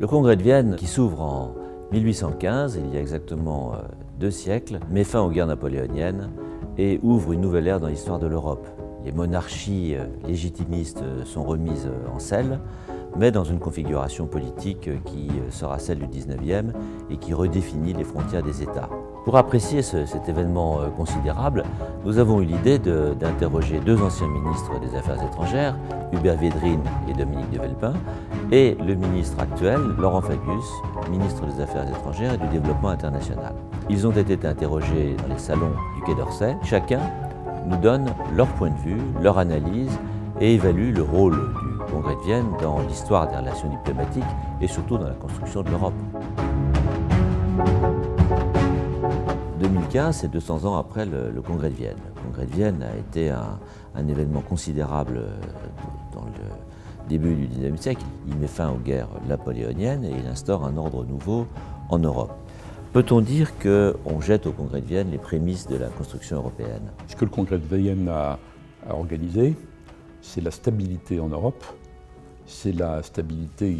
congrès de Vienne, qui s'ouvre en 1815, il y a exactement 2 siècles, met fin aux guerres napoléoniennes et ouvre une nouvelle ère dans l'histoire de l'Europe. Les monarchies légitimistes sont remises en selle, mais dans une configuration politique qui sera celle du XIXe et qui redéfinit les frontières des États. Pour apprécier cet événement considérable, nous avons eu l'idée d'interroger 2 anciens ministres des Affaires étrangères, Hubert Védrine et Dominique de Villepin, et le ministre actuel, Laurent Fabius, ministre des Affaires étrangères et du Développement international. Ils ont été interrogés dans les salons du Quai d'Orsay. Chacun nous donne leur point de vue, leur analyse et évalue le rôle du Congrès de Vienne dans l'histoire des relations diplomatiques et surtout dans la construction de l'Europe. 2015, c'est 200 ans après le Congrès de Vienne. Le Congrès de Vienne a été un événement considérable dans le début du XIXe siècle. Il met fin aux guerres napoléoniennes et il instaure un ordre nouveau en Europe. Peut-on dire qu'on jette au Congrès de Vienne les prémices de la construction européenne? Ce que le Congrès de Vienne a organisé, c'est la stabilité en Europe, c'est la stabilité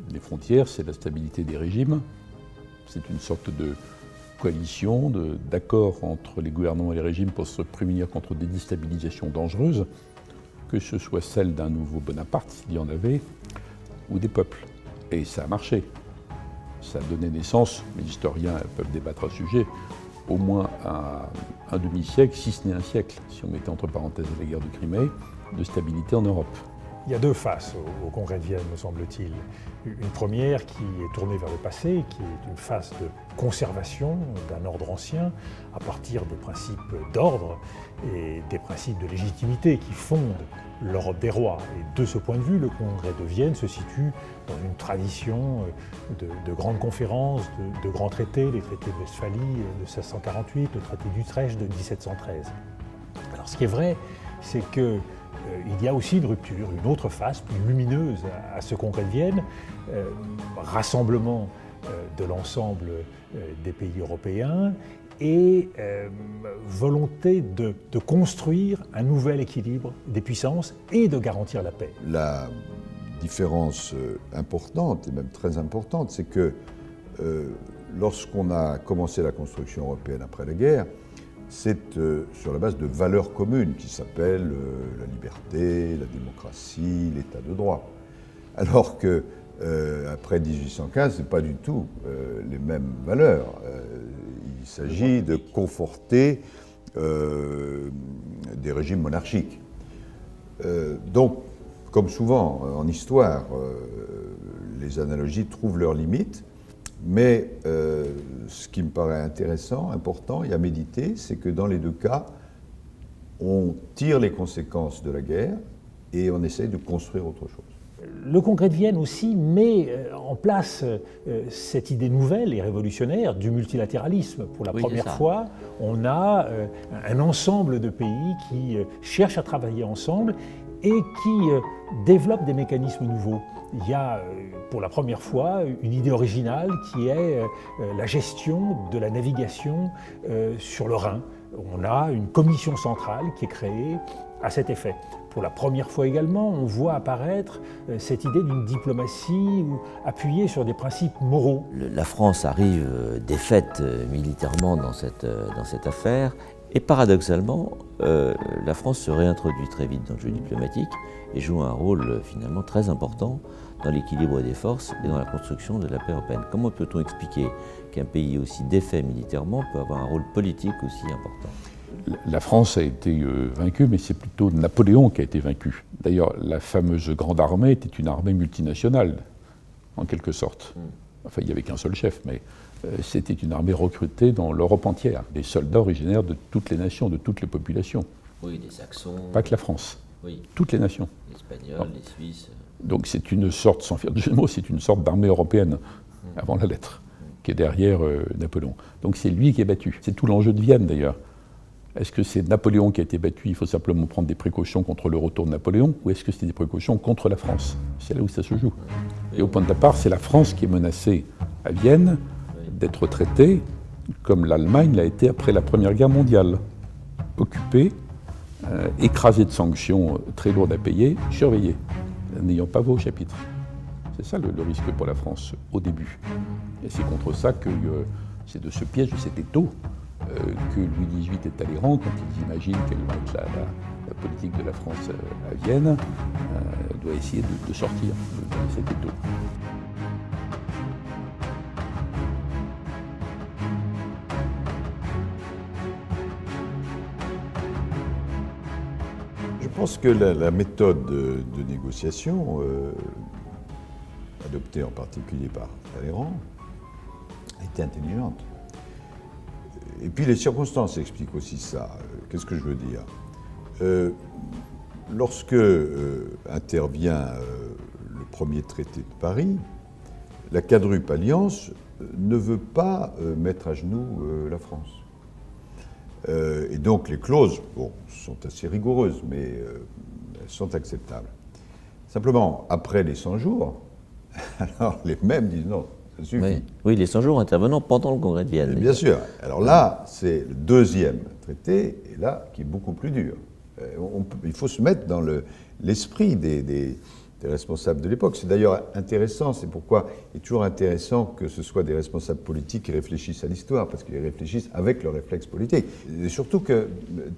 des frontières, c'est la stabilité des régimes. C'est une sorte de coalition, d'accord entre les gouvernements et les régimes pour se prémunir contre des déstabilisations dangereuses, que ce soit celle d'un nouveau Bonaparte, s'il y en avait, ou des peuples. Et ça a marché. Ça a donné naissance, les historiens peuvent débattre à ce sujet, au moins à un demi-siècle, si ce n'est un siècle, si on mettait entre parenthèses la guerre de Crimée, de stabilité en Europe. Il y a 2 faces au Congrès de Vienne, me semble-t-il. Une première qui est tournée vers le passé, qui est une face de conservation d'un ordre ancien, à partir des principes d'ordre et des principes de légitimité qui fondent l'Europe des rois. Et de ce point de vue, le Congrès de Vienne se situe dans une tradition de grandes conférences, de grands traités, les traités de Westphalie de 1648, le traité d'Utrecht de 1713. Alors ce qui est vrai, c'est que il y a aussi une rupture, une autre face plus lumineuse à ce Congrès de Vienne, rassemblement de l'ensemble des pays européens et volonté de construire un nouvel équilibre des puissances et de garantir la paix. La différence importante, et même très importante, c'est que lorsqu'on a commencé la construction européenne après la guerre, c'est sur la base de valeurs communes qui s'appellent la liberté, la démocratie, l'état de droit. Alors que après 1815, ce n'est pas du tout les mêmes valeurs. Il s'agit de conforter des régimes monarchiques. Donc, comme souvent en histoire, les analogies trouvent leurs limites. Mais ce qui me paraît intéressant, important et à méditer, c'est que dans les 2 cas, on tire les conséquences de la guerre et on essaye de construire autre chose. Le Congrès de Vienne aussi met en place cette idée nouvelle et révolutionnaire du multilatéralisme. Pour la première fois, on a un ensemble de pays qui cherchent à travailler ensemble et qui développent des mécanismes nouveaux. Il y a pour la première fois une idée originale qui est la gestion de la navigation sur le Rhin. On a une commission centrale qui est créée à cet effet. Pour la première fois également, on voit apparaître cette idée d'une diplomatie appuyée sur des principes moraux. La France arrive défaite militairement dans cette affaire et paradoxalement, la France se réintroduit très vite dans le jeu diplomatique et joue un rôle finalement très important dans l'équilibre des forces et dans la construction de la paix européenne. Comment peut-on expliquer qu'un pays aussi défait militairement peut avoir un rôle politique aussi important? La France a été vaincue, mais c'est plutôt Napoléon qui a été vaincu. D'ailleurs, la fameuse Grande Armée était une armée multinationale, en quelque sorte. Enfin, il n'y avait qu'un seul chef, mais c'était une armée recrutée dans l'Europe entière. Des soldats originaires de toutes les nations, de toutes les populations. Oui, des Saxons. Pas que la France. Oui. Toutes les nations. Les Espagnols, les Suisses. Donc c'est une sorte, sans faire de jeu de mots, c'est une sorte d'armée européenne, avant la lettre, qui est derrière Napoléon. Donc c'est lui qui est battu. C'est tout l'enjeu de Vienne d'ailleurs. Est-ce que c'est Napoléon qui a été battu, il faut simplement prendre des précautions contre le retour de Napoléon, ou est-ce que c'est des précautions contre la France? C'est là où ça se joue. Et au point de départ, c'est la France qui est menacée à Vienne d'être traitée comme l'Allemagne l'a été après la Première Guerre mondiale. Occupée, écrasée de sanctions très lourdes à payer, surveillée, n'ayant pas voix au chapitre. C'est ça le risque pour la France au début. Et c'est contre ça que c'est de ce piège, de cet étau, que Louis XVIII et Talleyrand, quand ils imaginent quelle va être la politique de la France à Vienne, doit essayer de sortir de cet étau. Je pense que la méthode de négociation, adoptée en particulier par Talleyrand, a été intelligente. Et puis les circonstances expliquent aussi ça. Qu'est-ce que je veux dire ? Lorsque intervient le premier traité de Paris, la quadruple alliance ne veut pas mettre à genoux la France. Et donc les clauses, sont assez rigoureuses, mais elles sont acceptables. Simplement, après les 100 jours, alors les mêmes disent non, ça suffit. Oui, les 100 jours intervenant pendant le congrès de Vienne. Bien sûr. Alors là, c'est le deuxième traité, et là, qui est beaucoup plus dur. Il faut se mettre dans l'esprit des responsables de l'époque. C'est d'ailleurs intéressant, c'est pourquoi il est toujours intéressant que ce soit des responsables politiques qui réfléchissent à l'histoire, parce qu'ils réfléchissent avec leur réflexe politique. Et surtout que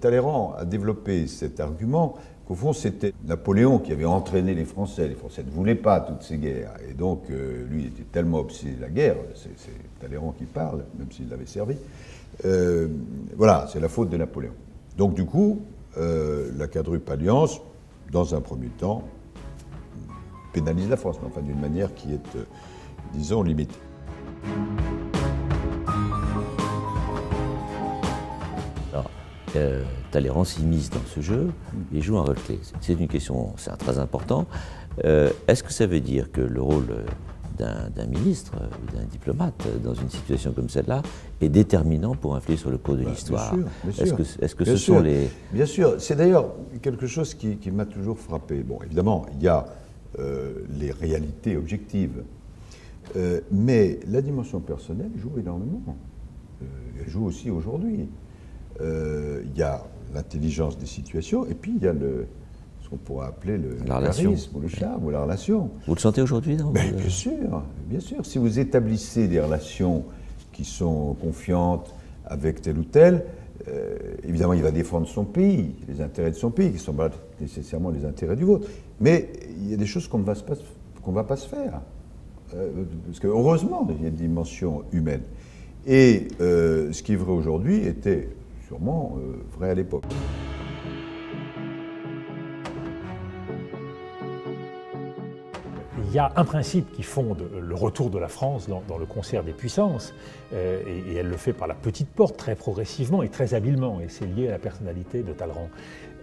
Talleyrand a développé cet argument qu'au fond c'était Napoléon qui avait entraîné les Français. Les Français ne voulaient pas toutes ces guerres. Et donc lui il était tellement obsédé de la guerre, c'est Talleyrand qui parle, même s'il l'avait servi. Voilà, c'est la faute de Napoléon. Donc du coup, la quadruple alliance, dans un premier temps, pénalise la France, mais enfin d'une manière qui est, disons, limitée. Alors, Talleyrand s'immisce dans ce jeu et joue un rôle clé. C'est une question, c'est très important. Est-ce que ça veut dire que le rôle d'un ministre ou d'un diplomate dans une situation comme celle-là est déterminant pour influer sur le cours de l'histoire? Bien sûr. Est-ce que ce sont les... Bien sûr. C'est d'ailleurs quelque chose qui m'a toujours frappé. Bon, évidemment, il y a les réalités objectives. Mais la dimension personnelle joue énormément. Elle joue aussi aujourd'hui. Il y a l'intelligence des situations et puis il y a ce qu'on pourrait appeler le charisme ou le charme ou la relation. Vous le sentez aujourd'hui, non? Bien sûr, bien sûr. Si vous établissez des relations qui sont confiantes avec tel ou tel, évidemment, il va défendre son pays, les intérêts de son pays, qui ne sont pas nécessairement les intérêts du vôtre. Mais il y a des choses qu'on ne va pas se faire. Parce que, heureusement, il y a une dimension humaine. Et ce qui est vrai aujourd'hui était sûrement vrai à l'époque. Il y a un principe qui fonde le retour de la France dans le concert des puissances, et elle le fait par la petite porte, très progressivement et très habilement, et c'est lié à la personnalité de Talleyrand.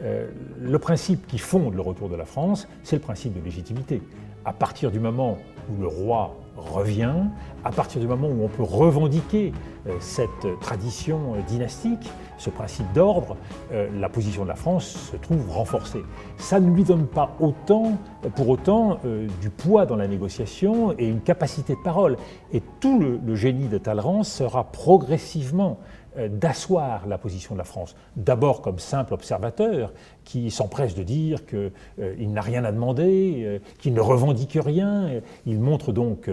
Le principe qui fonde le retour de la France, c'est le principe de légitimité. À partir du moment où le roi revient, à partir du moment où on peut revendiquer cette tradition dynastique, ce principe d'ordre, la position de la France se trouve renforcée. Ça ne lui donne pas pour autant du poids dans la négociation et une capacité de parole. Et tout le génie de Talleyrand sera progressivement d'asseoir la position de la France, d'abord comme simple observateur qui s'empresse de dire qu'il n'a rien à demander, qu'il ne revendique rien, il montre donc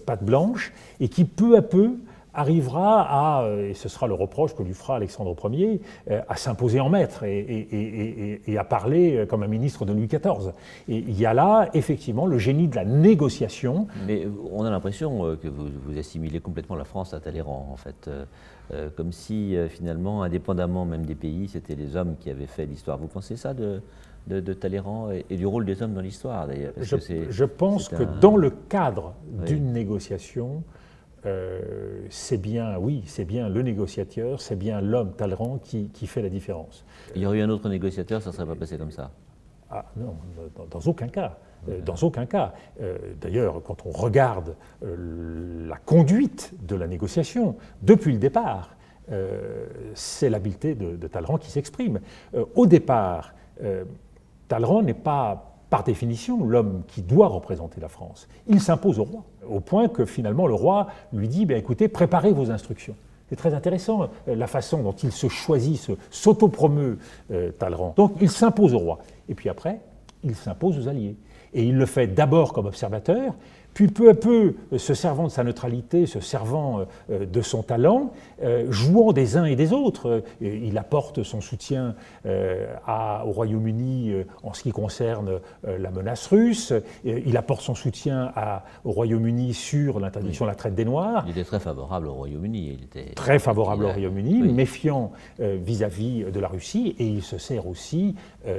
patte blanche, et qui peu à peu arrivera à, et ce sera le reproche que lui fera Alexandre Ier, à s'imposer en maître et à parler comme un ministre de Louis XIV. Et il y a là, effectivement, le génie de la négociation. Mais on a l'impression que vous assimilez complètement la France à Talleyrand, en fait. Comme si, finalement, indépendamment même des pays, c'était les hommes qui avaient fait l'histoire. Vous pensez ça de Talleyrand et du rôle des hommes dans l'histoire, d'ailleurs? Je pense que dans le cadre d'une négociation, c'est bien le négociateur, c'est bien l'homme Talleyrand qui fait la différence. Il y aurait eu un autre négociateur, ça ne serait pas passé comme ça? Ah non, dans aucun cas. Dans aucun cas. D'ailleurs, quand on regarde la conduite de la négociation, depuis le départ, c'est l'habileté de Talleyrand qui s'exprime. Au départ, Talleyrand n'est pas, par définition, l'homme qui doit représenter la France. Il s'impose au roi, au point que finalement le roi lui dit « écoutez, préparez vos instructions ». C'est très intéressant la façon dont il se choisit, s'autopromeut Talleyrand. Donc il s'impose au roi. Et puis après, il s'impose aux alliés. Et il le fait d'abord comme observateur, puis peu à peu, se servant de sa neutralité, se servant de son talent, jouant des uns et des autres. Il apporte son soutien au Royaume-Uni en ce qui concerne la menace russe, il apporte son soutien au Royaume-Uni sur l'interdiction de la traite des Noirs. Il était très favorable au Royaume-Uni. Très favorable au Royaume-Uni, méfiant vis-à- de la Russie, et il se sert aussi,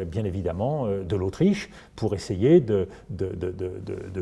bien évidemment, de l'Autriche pour essayer de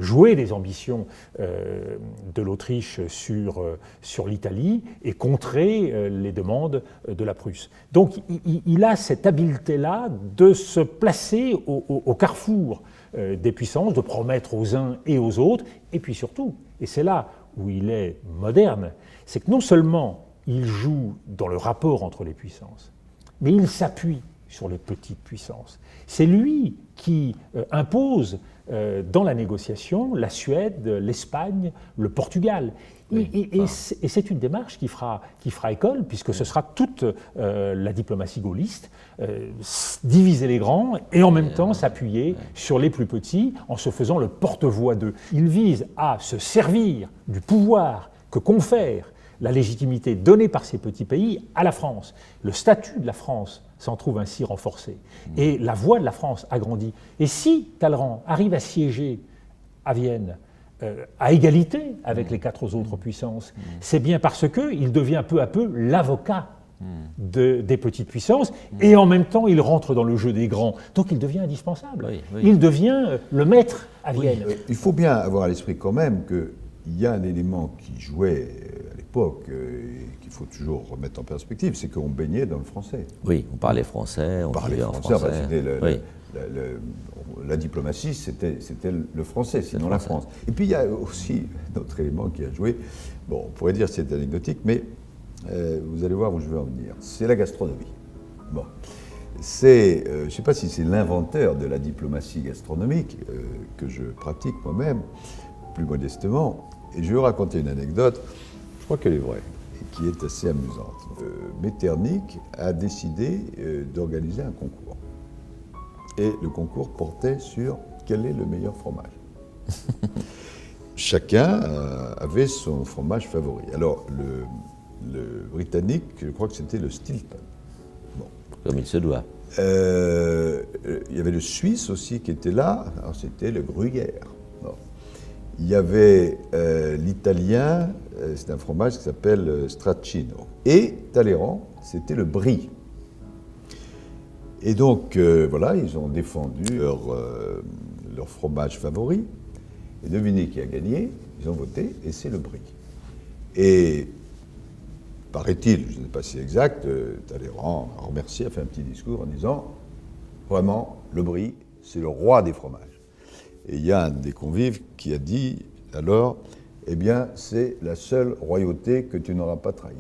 jouer les ambitions de l'Autriche sur l'Italie et contrer les demandes de la Prusse. Donc il a cette habileté-là de se placer au carrefour des puissances, de promettre aux uns et aux autres, et puis surtout, et c'est là où il est moderne, c'est que non seulement il joue dans le rapport entre les puissances, mais il s'appuie sur les petites puissances. C'est lui qui impose dans la négociation la Suède, l'Espagne, le Portugal. Et c'est une démarche qui fera école, puisque ce sera toute la diplomatie gaulliste, diviser les grands et en même temps s'appuyer sur les plus petits en se faisant le porte-voix d'eux. Il vise à se servir du pouvoir que confère la légitimité donnée par ces petits pays à la France. Le statut de la France s'en trouve ainsi renforcé. Et la voix de la France agrandie. Et si Talleyrand arrive à siéger à Vienne à égalité avec les 4 autres puissances, c'est bien parce qu'il devient peu à peu l'avocat des petites puissances, et en même temps il rentre dans le jeu des grands. Donc il devient indispensable. Il devient le maître à Vienne. Il faut bien avoir à l'esprit quand même qu'il y a un élément qui jouait à l'époque et qu'il faut toujours remettre en perspective, c'est qu'on baignait dans le français. Oui, on parlait français, on parlait en français. Enfin, c'était la diplomatie, c'était le français, sinon la France. Et puis il y a aussi un autre élément qui a joué, bon, on pourrait dire que c'est anecdotique, mais vous allez voir où je veux en venir. C'est la gastronomie. Bon. C'est, je ne sais pas si c'est l'inventeur de la diplomatie gastronomique que je pratique moi-même, plus modestement, et je vais vous raconter une anecdote, je crois qu'elle est vraie, et qui est assez amusante. Metternich a décidé d'organiser un concours. Et le concours portait sur quel est le meilleur fromage. Chacun avait son fromage favori. Alors, le britannique, je crois que c'était le Stilton. Bon. Comme il se doit. Il y avait le Suisse aussi qui était là, alors c'était le Gruyère. Bon. Il y avait l'italien, c'est un fromage qui s'appelle Stracchino. Et Talleyrand, c'était le Brie. Et donc, voilà, ils ont défendu leur fromage favori. Et devinez qui a gagné, ils ont voté, et c'est le Brie. Et, paraît-il, je ne sais pas si c'est exact, Talleyrand a remercié, a fait un petit discours en disant « Vraiment, le Brie, c'est le roi des fromages ». Et il y a un des convives qui a dit alors « Eh bien, c'est la seule royauté que tu n'auras pas trahie ».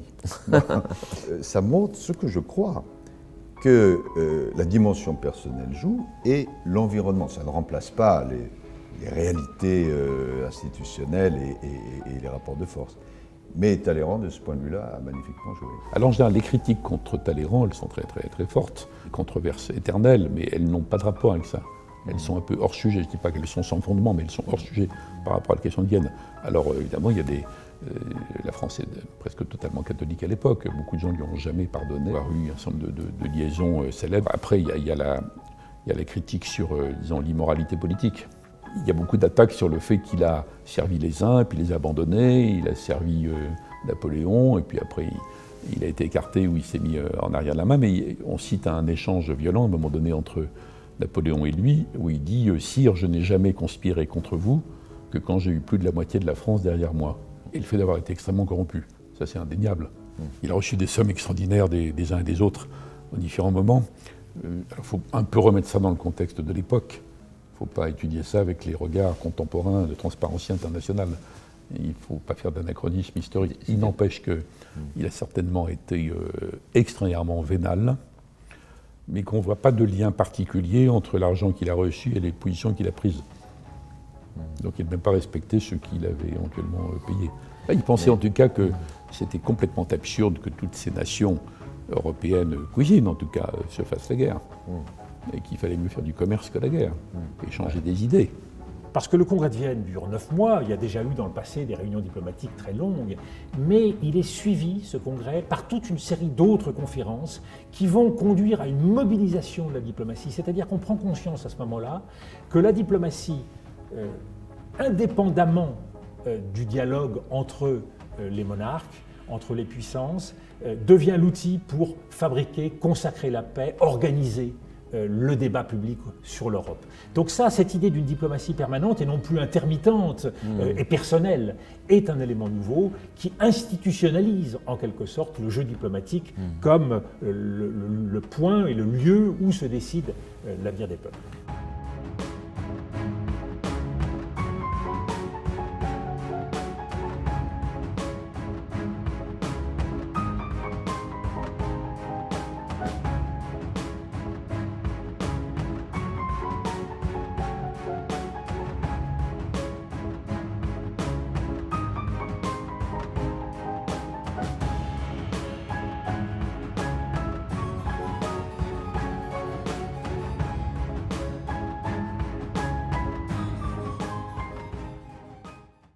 Ça montre ce que je crois, que la dimension personnelle joue et l'environnement. Ça ne remplace pas les réalités institutionnelles et les rapports de force. Mais Talleyrand, de ce point de vue-là, a magnifiquement joué. Alors, en général, les critiques contre Talleyrand, elles sont très, très, très fortes, controverses éternelles, mais elles n'ont pas de rapport avec ça. Elles sont un peu hors sujet. Je ne dis pas qu'elles sont sans fondement, mais elles sont hors sujet par rapport à la question de Vienne. Alors, évidemment, il y a la France est presque totalement catholique à l'époque. Beaucoup de gens ne lui ont jamais pardonné. Il y a eu un certain nombre de liaisons célèbres. Après, il y a la critique sur, disons, l'immoralité politique. Il y a beaucoup d'attaques sur le fait qu'il a servi les uns et puis les a abandonnés. Il a servi Napoléon et puis après il a été écarté ou il s'est mis en arrière de la main. Mais on cite un échange violent à un moment donné entre Napoléon et lui où il dit « Sire, je n'ai jamais conspiré contre vous que quand j'ai eu plus de la moitié de la France derrière moi. » Et le fait d'avoir été extrêmement corrompu, ça c'est indéniable. Il a reçu des sommes extraordinaires des uns et des autres aux différents moments. Alors il faut un peu remettre ça dans le contexte de l'époque. Il ne faut pas étudier ça avec les regards contemporains de Transparency International. Il ne faut pas faire d'anachronisme historique. Il n'empêche qu'il a certainement été extraordinairement vénal, mais qu'on ne voit pas de lien particulier entre l'argent qu'il a reçu et les positions qu'il a prises. Donc il n'a même pas respecté ceux qu'il avait éventuellement payés. Là, il pensait en tout cas que c'était complètement absurde que toutes ces nations européennes, cuisinent en tout cas, se fassent la guerre. Et qu'il fallait mieux faire du commerce que la guerre, échanger des idées. Parce que le congrès de Vienne dure 9 mois, il y a déjà eu dans le passé des réunions diplomatiques très longues, mais il est suivi, ce congrès, par toute une série d'autres conférences qui vont conduire à une mobilisation de la diplomatie. C'est-à-dire qu'on prend conscience à ce moment-là que la diplomatie, indépendamment du dialogue entre les monarques, entre les puissances, devient l'outil pour fabriquer, consacrer la paix, organiser le débat public sur l'Europe. Donc ça, cette idée d'une diplomatie permanente et non plus intermittente et personnelle est un élément nouveau qui institutionnalise en quelque sorte le jeu diplomatique comme le point et le lieu où se décide l'avenir des peuples.